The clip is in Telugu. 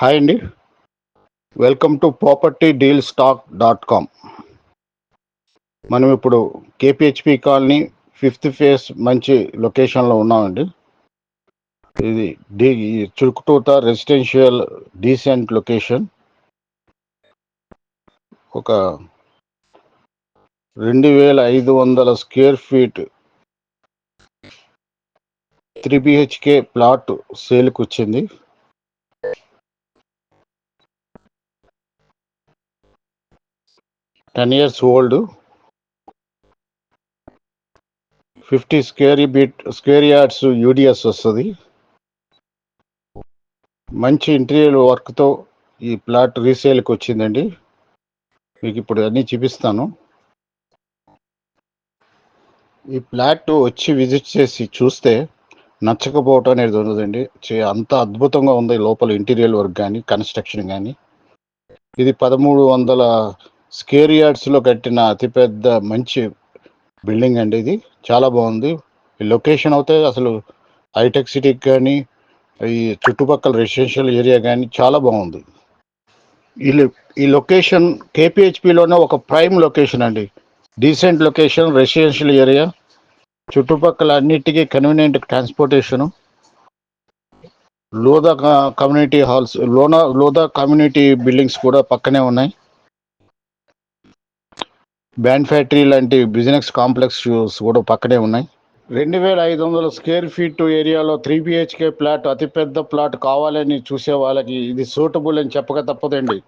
హాయ్ అండి, వెల్కమ్ టు propertydalstock.com. మనం ఇప్పుడు కేపిహెచ్పి కాలనీ 5th ఫేజ్ మంచి లొకేషన్లో ఉన్నామండి. ఇది చురుకుటూత రెసిడెన్షియల్ డీసెంట్ లొకేషన్. ఒక 2500 స్క్వేర్ ఫీట్ 3 BHK ప్లాట్ సేల్కి వచ్చింది. Ten years old, 50 square yards UDS వస్తుంది. మంచి ఇంటీరియర్ వర్క్తో ఈ ప్లాట్ రీసేల్కి వచ్చిందండి. మీకు ఇప్పుడు అన్నీ చూపిస్తాను. ఈ ప్లాట్ వచ్చి విజిట్ చేసి చూస్తే నచ్చకపోవటం అనేది ఉండదండి. అంత అద్భుతంగా ఉంది లోపల ఇంటీరియర్ వర్క్ కానీ కన్స్ట్రక్షన్ కానీ. ఇది 1300 స్క్వేర్ యార్డ్స్లో కట్టిన అతిపెద్ద మంచి బిల్డింగ్ అండి. ఇది చాలా బాగుంది. ఈ లొకేషన్ అయితే అసలు హైటెక్ సిటీకి కానీ ఈ చుట్టుపక్కల రెసిడెన్షియల్ ఏరియా కానీ చాలా బాగుంది. ఈ లొకేషన్ కేపిహెచ్పిలోనే ఒక ప్రైమ్ లొకేషన్ అండి. డీసెంట్ లొకేషన్, రెసిడెన్షియల్ ఏరియా, చుట్టుపక్కల అన్నిటికీ convenient transportation, Lodha community halls, Lodha community buildings కూడా పక్కనే ఉన్నాయి. బ్యాండ్ ఫ్యాక్టరీ లాంటి బిజినెస్ కాంప్లెక్స్ కూడా పక్కనే ఉన్నాయి. 2500 స్క్వేర్ ఫీట్ ఏరియాలో 3 BHK ప్లాట్, అతిపెద్ద ప్లాట్ కావాలని చూసే వాళ్ళకి ఇది సూటబుల్ అని చెప్పక తప్పదండి.